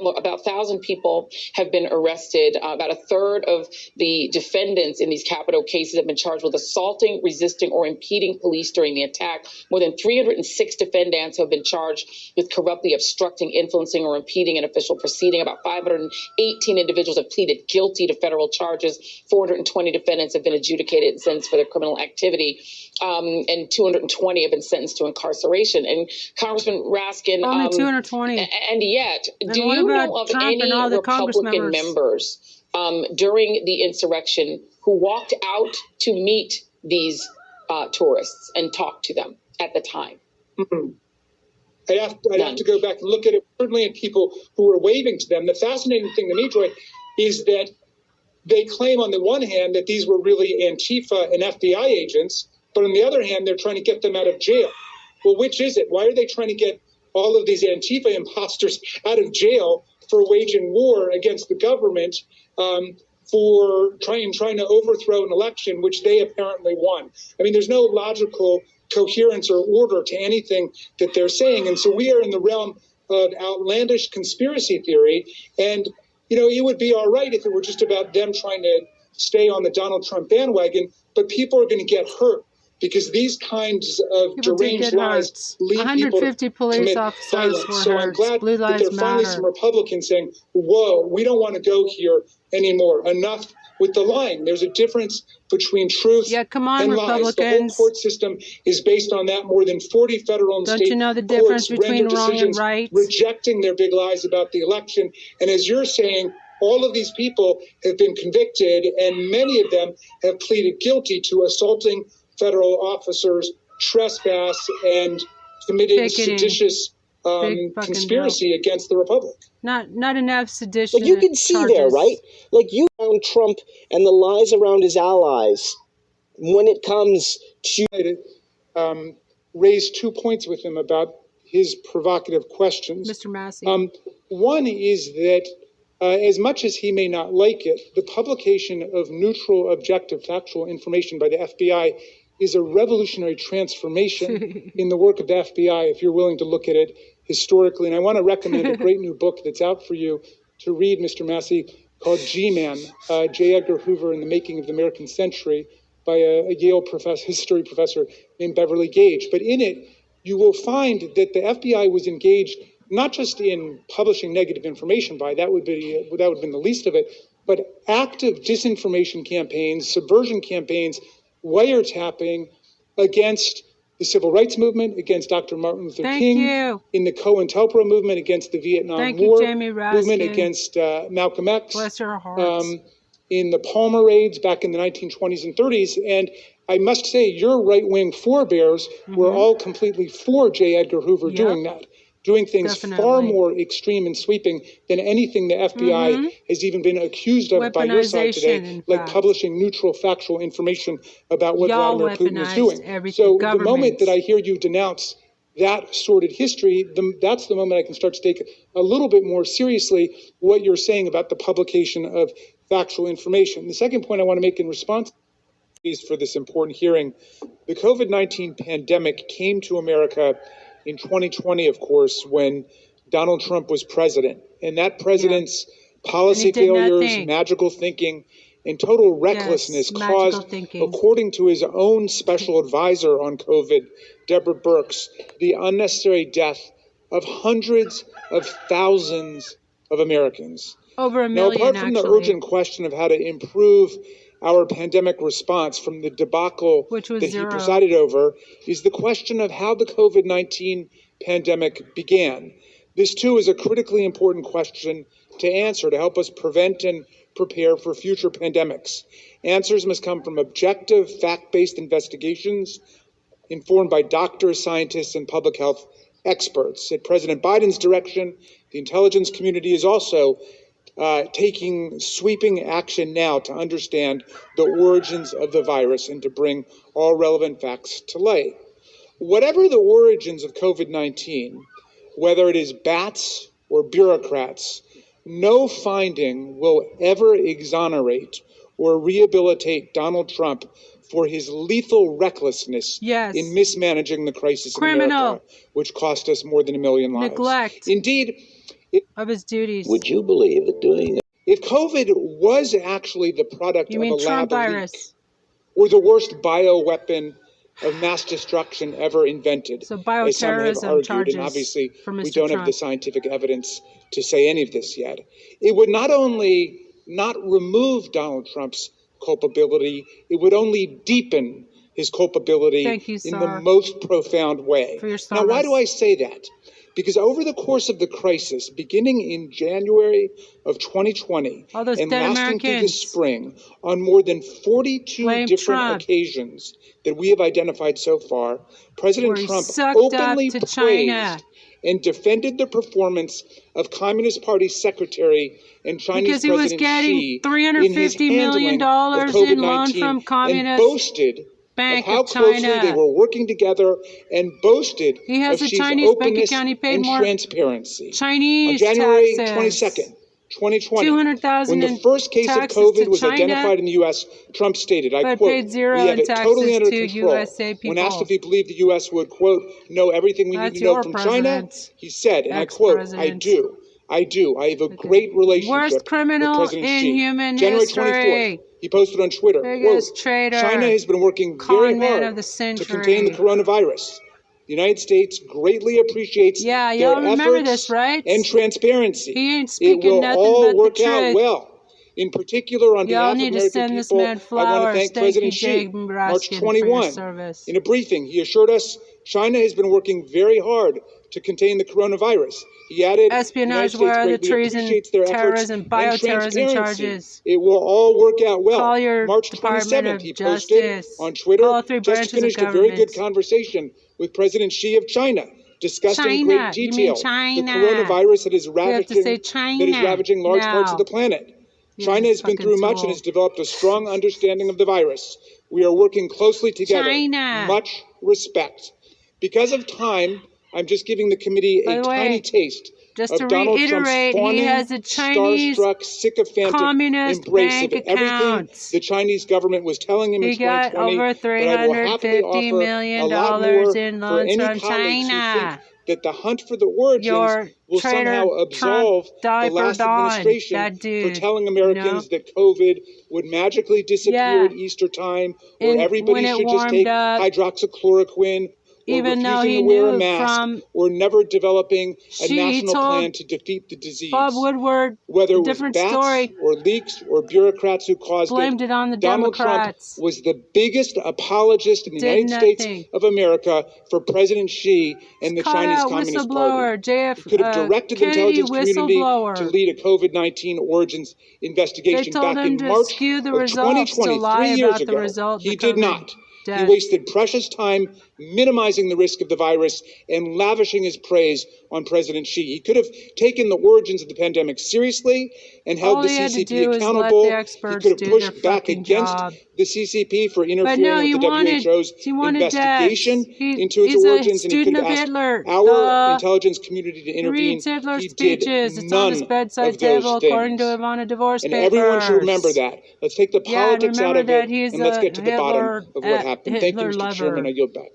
About 1,000 people have been arrested. About a third of the defendants in these capital cases have been charged with assaulting, resisting, or impeding police during the attack. More than 306 defendants have been charged with corruptly obstructing, influencing, or impeding an official proceeding. About 518 individuals have pleaded guilty to federal charges. 420 defendants have been adjudicated and sentenced for their criminal activity. And 220 have been sentenced to incarceration. And Congressman Raskin, only 220. And yet, do you know of any Republican members during the insurrection who walked out to meet these tourists and talk to them at the time? Mm-hmm. I'd have to go back and look at it. Certainly, in people who were waving to them. The fascinating thing to me, Joy, is that they claim on the one hand that these were really Antifa and FBI agents, but on the other hand, they're trying to get them out of jail. Well, which is it? Why are they trying to get all of these Antifa imposters out of jail for waging war against the government, for trying to overthrow an election which they apparently won? I mean, there's no logical coherence or order to anything that they're saying. And so we are in the realm of outlandish conspiracy theory. And, it would be all right if it were just about them trying to stay on the Donald Trump bandwagon, but people are going to get hurt because these kinds of deranged lies lead people to commit violence. So I'm glad that there are finally some Republicans saying, whoa, we don't want to go here anymore. Enough with the lying. There's a difference between truth and lies. The whole court system is based on that. More than 40 federal and state courts render decisions rejecting their big lies about the election. And as you're saying, all of these people have been convicted, and many of them have pleaded guilty to assaulting federal officers, trespass, and committing seditious conspiracy against the republic. Not enough sedition. But you can see charges. there, right? Like you found Trump and the lies around his allies when it comes to raise 2 points with him about his provocative questions. Mr. Massey. One is that as much as he may not like it, the publication of neutral, objective, factual information by the FBI is a revolutionary transformation in the work of the FBI, if you're willing to look at it historically. And I want to recommend a great new book that's out for you to read, Mr. Massey, called G-Man, J. Edgar Hoover and the Making of the American Century, by a Yale history professor named Beverly Gage. But in it, you will find that the FBI was engaged not just in publishing negative information that would have been the least of it, but active disinformation campaigns, subversion campaigns, wiretapping against the civil rights movement, against Dr. Martin Luther King, in the COINTELPRO movement, against the Vietnam War movement, against Malcolm X, bless your hearts, in the Palmer raids back in the 1920s and 30s. And I must say, your right-wing forebears were all completely for J. Edgar Hoover doing that, doing things far more extreme and sweeping than anything the FBI has even been accused of by your side today, like publishing neutral, factual information about what Vladimir Putin is doing. So the moment that I hear you denounce that sordid history, that's the moment I can start to take a little bit more seriously what you're saying about the publication of factual information. The second point I want to make in response for this important hearing, the COVID-19 pandemic came to America in 2020, of course, when Donald Trump was president. And that president's policy failures, magical thinking, and total recklessness caused, according to his own special advisor on COVID, Deborah Birx, the unnecessary death of hundreds of thousands of Americans. Over a Now, million, apart from the urgent question of how to improve our pandemic response from the debacle that he presided over, is the question of how the COVID-19 pandemic began. This, too, is a critically important question to answer to help us prevent and prepare for future pandemics. Answers must come from objective, fact-based investigations informed by doctors, scientists, and public health experts. At President Biden's direction, the intelligence community is also taking sweeping action now to understand the origins of the virus and to bring all relevant facts to light. Whatever the origins of COVID-19, whether it is bats or bureaucrats, no finding will ever exonerate or rehabilitate Donald Trump for his lethal recklessness in mismanaging the crisis in America, which cost us more than 1 million lives. Neglect. Indeed, of his duties. Would you believe that doing If COVID was actually the product You of a mean Trump lab leak, virus? or the worst bioweapon of mass destruction ever invented, So as some have bioterrorism argued, charges and obviously for we Mr. don't have the Trump. scientific evidence to say any of this yet, it would not only not remove Donald Trump's culpability, it would only deepen his culpability Thank you, in the sir, most profound way. for your Now, why do I service. say that? Because over the course of the crisis, beginning in January of 2020 All those and dead lasting through the Americans spring, on more than 42 blame different Trump, occasions that we have identified so far, President where he Trump sucked up openly to praised China and defended the performance of Communist Party Secretary and Chinese because he was President getting Xi in his $350 million handling of in loan COVID-19, from and Communist boasted of Bank how of closely they China. were working together, and boasted He has of a Xi's Chinese bank openness account. He paid and more transparency. On Chinese January taxes. 22nd, 2020, 200,000 when the in first case of taxes COVID to was China, identified in the U.S., Trump stated, I but quote, paid zero "We have in it totally taxes under to control." USA people. When asked if he believed the U.S. would, quote, know everything we need That's to know your from China, president, he said, and I quote, I ex-president. do. I have a Okay. great relationship Worst with criminal President in Xi. human January history. 24th, he posted on Twitter, quote, Biggest traitor. China has been working very Con man hard of the to contain the century. coronavirus. The United States greatly appreciates Yeah, their y'all remember this, efforts right? and transparency. He ain't It speaking will nothing all but the work out truth. well. In particular, on Y'all behalf of need to American send this people, man I want to flowers. thank Thank President you, Xi. Jake March Raskin, for your 21, service. in a briefing, he assured us China has been working very hard to contain the coronavirus. He added, the United Espionage, States where are the greatly treason, appreciates their efforts terrorism, and bioterrorism transparency. charges? It will all work out well. Call your March Department 27th, of he posted Justice. on Twitter, Call all three just branches finished of a very good government. conversation with President Xi of China, discussed in great China. You mean detail the China. coronavirus that is You have to say ravaging China large parts of now. the planet. You China has been fucking through much and tool. has developed a strong understanding of the virus. We are working closely together. China. Much respect. Because of time, I'm just giving the committee By a the tiny way, taste just of to Donald Trump's reiterate, he fawning, has a Chinese starstruck, sycophantic Communist embrace of bank everything account. the Chinese government was telling him in He got 2020. over But I will happily $350 offer a million lot more in for loans any from colleagues who think China. that the hunt for the origins Your will traitor somehow absolve Trump the last diaperdon, administration that for dude, telling you Americans know? that COVID would magically disappear Yeah, at Easter time, or and everybody when it should just warmed take up, hydroxychloroquine, or even though refusing he to wear a knew mask, from or never developing a he national told plan to defeat the disease. Bob Woodward Whether a it was different bats story, or leaks or bureaucrats who caused blamed it on the Donald Trump Democrats. was the biggest apologist in the Did United States nothing. of America for President Xi and the Caught Chinese out Communist whistleblower, Party. He could have directed the Kennedy intelligence community to whistleblower. lead a COVID-19 origins They investigation told back him in to March skew the of results, to 2020, lie 3 years about the ago. result, He the did COVID not. He deaths. wasted precious time minimizing the risk of the virus and lavishing his praise on President Xi. He could have taken the origins of the pandemic seriously and held All the he had to CCP do is let accountable. the He experts could have do their pushed back fucking against job. the CCP for But interfering no, with he the WHO's wanted investigation deaths. into its He's a origins, and he could student have of asked Hitler. our intelligence community to He intervene. reads Hitler's He did speeches. It's on his none bedside of those table, according to things. Ivana divorce And papers. everyone should remember that. Let's take the Yeah, and politics out remember of it, that he's and let's a get to the bottom Hitler, of what happened. Thank you, Hitler Mr. Chairman. I lover. yield back.